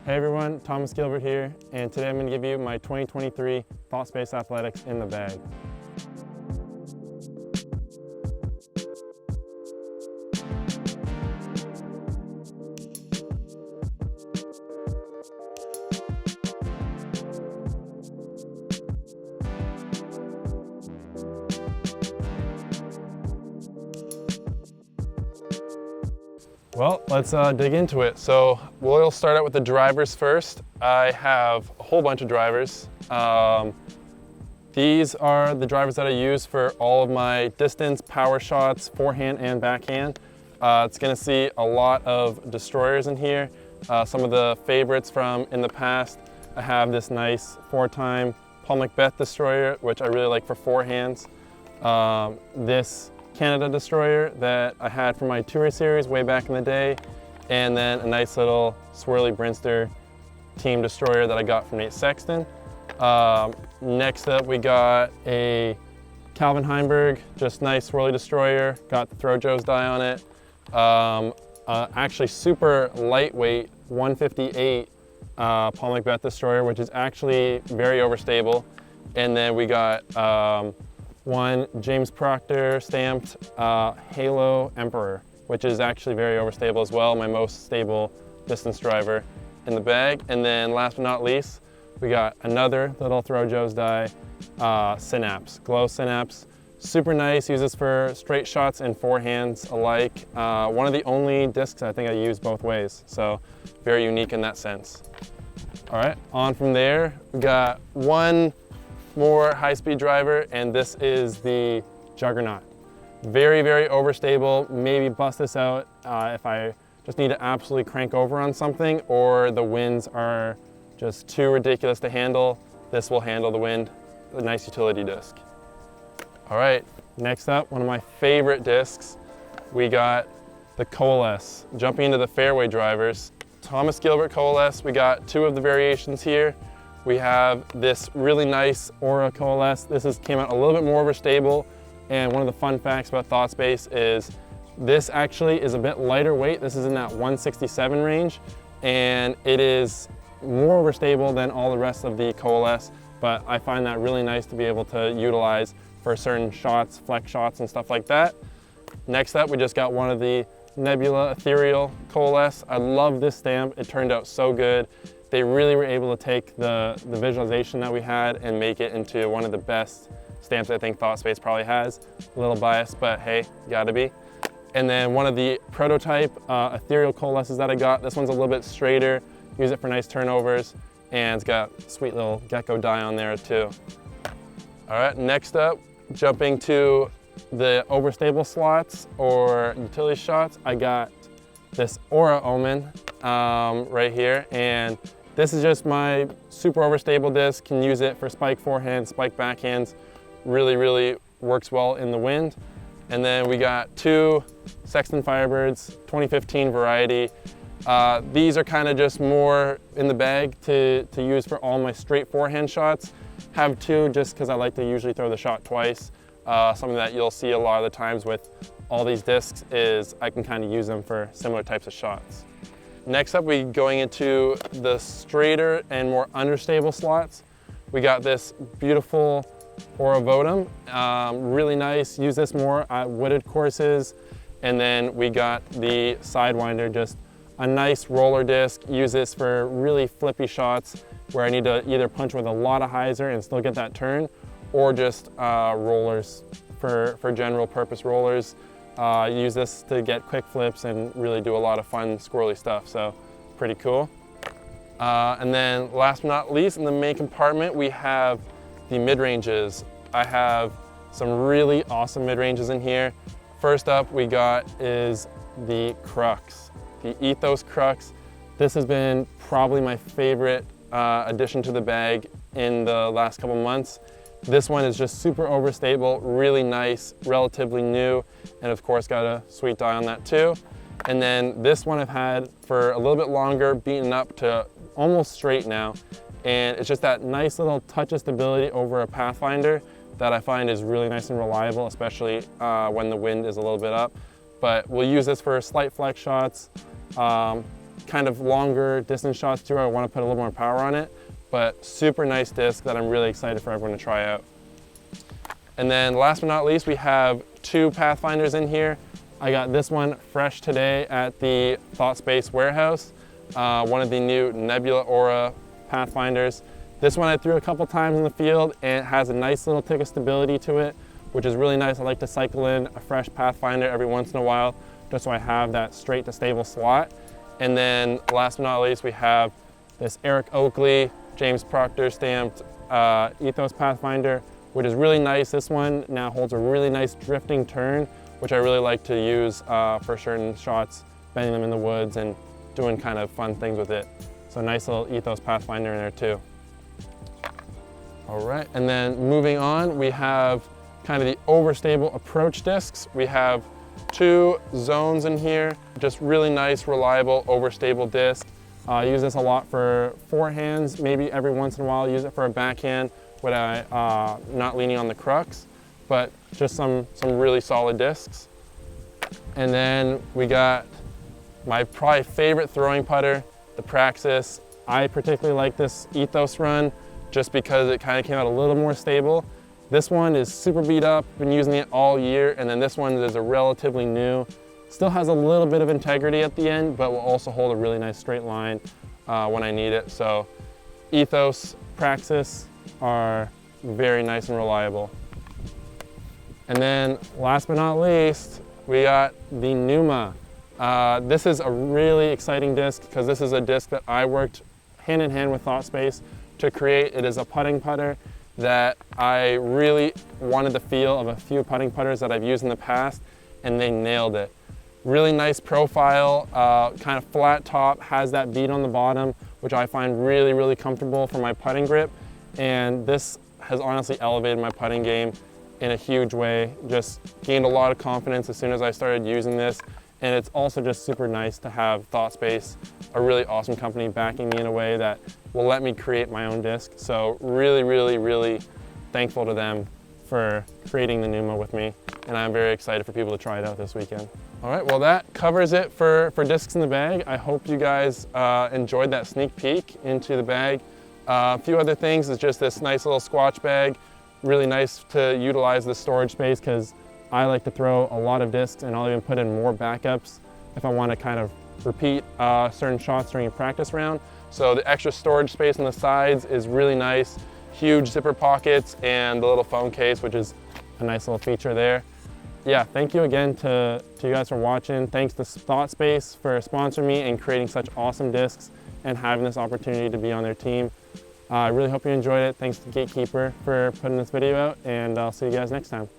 Hey everyone, Thomas Gilbert here, and today I'm going to give you my 2023 Thought Space Athletics in the bag. Well, let's dig into it. So we'll start out with the drivers first. I have a whole bunch of drivers. These are the drivers that I use for all of my distance, power shots, forehand and backhand. It's going to see a lot of destroyers in here. Some of the favorites from in the past, I have this nice 4-time Paul McBeth destroyer, which I really like for forehands. This Canada destroyer that I had for my Tour series way back in the day, and then a nice little swirly Brinster team destroyer that I got from Nate Sexton. Next up we got a Calvin Heimberg, just nice swirly destroyer, got the Throw Joe's die on it. Actually super lightweight 158 Paul McBeth destroyer, which is actually very overstable. And then we got one James Proctor stamped Halo Emperor, which is actually very overstable as well, my most stable distance driver in the bag. And then last but not least, we got another little Throw Joe's die, Synapse, Glow Synapse. Super nice, uses for straight shots and forehands alike. One of the only discs I think I use both ways, so very unique in that sense. All right, on from there, we got one more high-speed driver, and this is the Juggernaut. Very, very overstable. Maybe bust this out if I just need to absolutely crank over on something, or the winds are just too ridiculous to handle. This will handle the wind. A nice utility disc. All right, next up, one of my favorite discs, we got the Coalesce. Jumping into the fairway drivers, Thomas Gilbert Coalesce. We got two of the variations here. We have this really nice Aura Coalesce. This came out a little bit more overstable, and one of the fun facts about Thought Space is this actually is a bit lighter weight. This is in that 167 range, and it is more overstable than all the rest of the Coalesce, but I find that really nice to be able to utilize for certain shots, flex shots and stuff like that. Next up, we just got one of the Nebula Ethereal Coalesce. I love this stamp. It turned out so good. They really were able to take the visualization that we had and make it into one of the best stamps I think Thought Space probably has. A little biased, but hey, gotta be. And then one of the prototype ethereal coalesces that I got. This one's a little bit straighter, use it for nice turnovers, and it's got a sweet little gecko die on there too. All right, next up, jumping to the overstable slots or utility shots, I got this Aura Omen right here, and this is just my super overstable disc. Can use it for spike forehands, spike backhands. Really, really works well in the wind. And then we got two Sexton Firebirds, 2015 variety. These are kind of just more in the bag to use for all my straight forehand shots. Have two just because I like to usually throw the shot twice. Something that you'll see a lot of the times with all these discs is I can kind of use them for similar types of shots. Next up, we going into the straighter and more understable slots. We got this beautiful Aura Votum, really nice. Use this more at wooded courses. And then we got the Sidewinder, just a nice roller disc. Use this for really flippy shots where I need to either punch with a lot of hyzer and still get that turn, or just rollers for general purpose rollers. Use this to get quick flips and really do a lot of fun squirrely stuff, so pretty cool. And then last but not least, in the main compartment, we have the mid-ranges. I have some really awesome mid-ranges in here. First up we got is the Crux, the Ethos Crux. This has been probably my favorite addition to the bag in the last couple months. This one is just super overstable, really nice, relatively new, and of course got a sweet die on that too. And then this one I've had for a little bit longer, beaten up to almost straight now. And it's just that nice little touch of stability over a Pathfinder that I find is really nice and reliable, especially when the wind is a little bit up. But we'll use this for slight flex shots, kind of longer distance shots too. I want to put a little more power on it, but super nice disc that I'm really excited for everyone to try out. And then last but not least, we have 2 Pathfinders in here. I got this one fresh today at the ThoughtSpace warehouse, one of the new Nebula Aura Pathfinders. This one I threw a couple times in the field, and it has a nice little tick of stability to it, which is really nice. I like to cycle in a fresh Pathfinder every once in a while, just so I have that straight to stable slot. And then last but not least, we have this Eric Oakley, James Proctor stamped Ethos Pathfinder, which is really nice. This one now holds a really nice drifting turn, which I really like to use for certain shots, bending them in the woods and doing kind of fun things with it. So nice little Ethos Pathfinder in there too. All right, and then moving on, we have kind of the overstable approach discs. We have 2 zones in here, just really nice, reliable, overstable disc. I use this a lot for forehands, maybe every once in a while use it for a backhand when I'm not leaning on the crux, but just some really solid discs. And then we got my probably favorite throwing putter, the Praxis. I particularly like this Ethos run just because it kind of came out a little more stable. This one is super beat up, been using it all year, and then this one is a relatively new. Still has a little bit of integrity at the end, but will also hold a really nice straight line when I need it. So Ethos, Praxis are very nice and reliable. And then last but not least, we got the Numa. This is a really exciting disc because this is a disc that I worked hand in hand with ThoughtSpace to create. It is a putting putter that I really wanted the feel of a few putting putters that I've used in the past, and they nailed it. Really nice profile, kind of flat top, has that bead on the bottom, which I find really, really comfortable for my putting grip. And this has honestly elevated my putting game in a huge way. Just gained a lot of confidence as soon as I started using this. And it's also just super nice to have ThoughtSpace, a really awesome company, backing me in a way that will let me create my own disc. So really, really, really thankful to them for creating the Numa with me. And I'm very excited for people to try it out this weekend. All right, well that covers it for discs in the bag. I hope you guys enjoyed that sneak peek into the bag. A few other things is just this nice little Squatch bag. Really nice to utilize the storage space because I like to throw a lot of discs, and I'll even put in more backups if I want to kind of repeat certain shots during a practice round. So the extra storage space on the sides is really nice. Huge zipper pockets and the little phone case, which is a nice little feature there. Yeah, thank you again to you guys for watching. Thanks to ThoughtSpace for sponsoring me and creating such awesome discs and having this opportunity to be on their team. I really hope you enjoyed it. Thanks to Gatekeeper for putting this video out, and I'll see you guys next time.